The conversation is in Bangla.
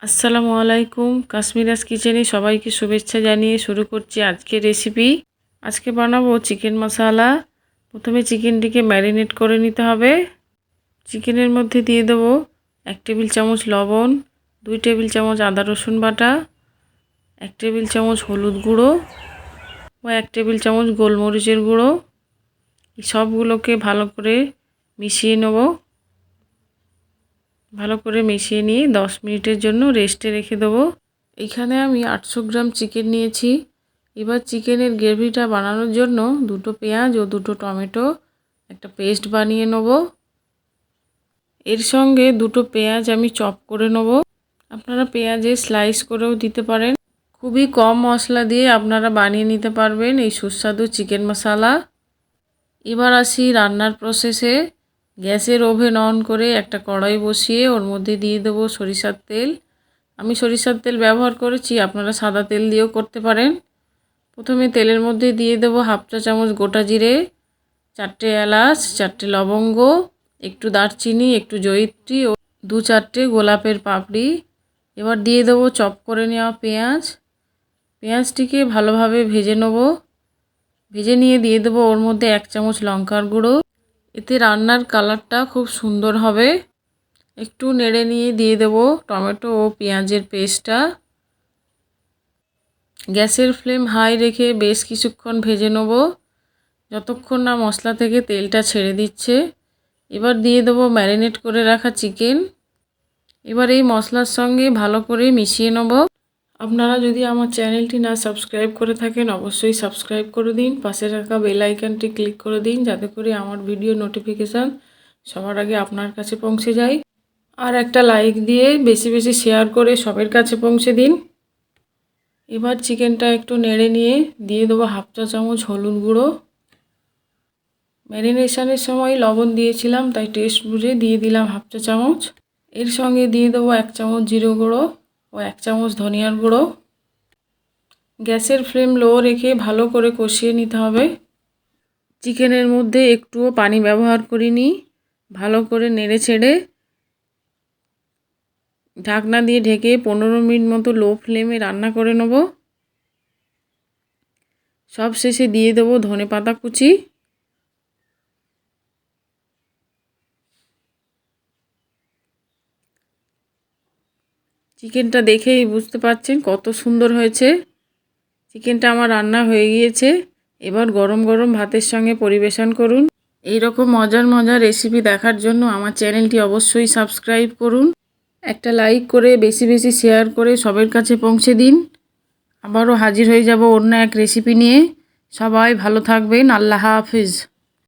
আসসালামু আলাইকুম। কাশ্মীরাস কিচেনে সবাইকে শুভেচ্ছা জানিয়ে শুরু করছি আজকের রেসিপি। আজকে বানাবো চিকেন মশলা। প্রথমে চিকেনটিকে ম্যারিনেট করে নিতে হবে। চিকেনের মধ্যে দিয়ে দেবো 1 টেবিল চামচ লবণ, 2 টেবিল চামচ আদা রসুন বাটা, 1 টেবিল চামচ হলুদ গুঁড়ো ও 1 টেবিল চামচ গোলমরিচের গুঁড়ো। এই সবগুলোকে ভালো করে মিশিয়ে নেব। ভালো করে মিশিয়ে নিয়ে 10 মিনিটের জন্য রেস্টে রেখে দেবো। এখানে আমি 800 গ্রাম চিকেন নিয়েছি। এবার চিকেনের গ্রেভিটা বানানোর জন্য 2টো পেঁয়াজ ও 2টো টমেটো একটা পেস্ট বানিয়ে নেব। এর সঙ্গে 2টো পেঁয়াজ আমি চপ করে নেব। আপনারা পেঁয়াজের স্লাইস করেও দিতে পারেন। খুবই কম মশলা দিয়ে আপনারা বানিয়ে নিতে পারবেন এই সুস্বাদু চিকেন মশলা। এবার আসি রান্নার প্রসেসে। গ্যাসের ওভেন অন করে একটা কড়াই বসিয়ে ওর মধ্যে দিয়ে দেবো সরিষার তেল। আমি সরিষার তেল ব্যবহার করেছি, আপনারা সাদা তেল দিয়েও করতে পারেন। প্রথমে তেলের মধ্যে দিয়ে দেবো 1/2 চা চামচ গোটা জিরে, 4টে এলাচ, 4টে লবঙ্গ, একটু দারচিনি, একটু জয়িত্রী ও 2-4টে গোলাপের পাপড়ি। এবার দিয়ে দেবো চপ করে নেওয়া পেঁয়াজ। পেঁয়াজটিকে ভালোভাবে ভেজে নেব। ভেজে নিয়ে দিয়ে দেবো ওর মধ্যে 1 চামচ লঙ্কার গুঁড়ো। এতে রান্নার কালারটা খুব সুন্দর হবে। একটু নেড়ে নিয়ে দিয়ে দেবো টমেটো ও পেঁয়াজের পেস্টটা। গ্যাসের ফ্লেম হাই রেখে বেশ কিছুক্ষণ ভেজে নেব, যতক্ষণ না মশলা থেকে তেলটা ছেড়ে দিচ্ছে। এবার দিয়ে দেবো ম্যারিনেট করে রাখা চিকেন। এবার এই মশলার সঙ্গে ভালো করে মিশিয়ে নেব। আপনারা যদি আমার চ্যানেলটি না সাবস্ক্রাইব করে থাকেন অবশ্যই সাবস্ক্রাইব করে দিন। পাশে রাখা বেল আইকনটি ক্লিক করে দিন, যাতে করে আমার ভিডিও নোটিফিকেশান সবার আগে আপনার কাছে পৌঁছে যায়। আর একটা লাইক দিয়ে বেশি বেশি শেয়ার করে সবার কাছে পৌঁছে দিন। এবার চিকেনটা একটু নেড়ে নিয়ে দিয়ে দেবো 1/2 চা চামচ হলুদ গুঁড়ো। ম্যারিনেশনের সময় লবণ দিয়েছিলাম, তাই টেস্ট বুঝে দিয়ে দিলাম 1/2 চা চামচ। এর সঙ্গে দিয়ে দেবো 1 চামচ জিরে গুঁড়ো ও 1 চামচ ধনিয়ার গুঁড়ো। গ্যাসের ফ্লেম লো রেখে ভালো করে কষিয়ে নিতে হবে। চিকেনের মধ্যে একটুও পানি ব্যবহার করিনি। ভালো করে নেড়ে ছেড়ে ঢাকনা দিয়ে ঢেকে 15 মিনিট মতো লো ফ্লেমে রান্না করে নেব। সব শেষে দিয়ে দেবো ধনেপাতা কুচি। চিকেনটা দেখেই বুঝতে পারছেন কত সুন্দর হয়েছে। চিকেনটা আমার রান্না হয়ে গিয়েছে। এবার গরম গরম ভাতের সঙ্গে পরিবেশন করুন। এই রকম মজার মজার রেসিপি দেখার জন্য আমার চ্যানেলটি অবশ্যই সাবস্ক্রাইব করুন। একটা লাইক করে বেশি বেশি শেয়ার করে সবার কাছে পৌঁছে দিন। আবারও হাজির হয়ে যাব অন্য এক রেসিপি নিয়ে। সবাই ভালো থাকবেন। আল্লাহ হাফিজ।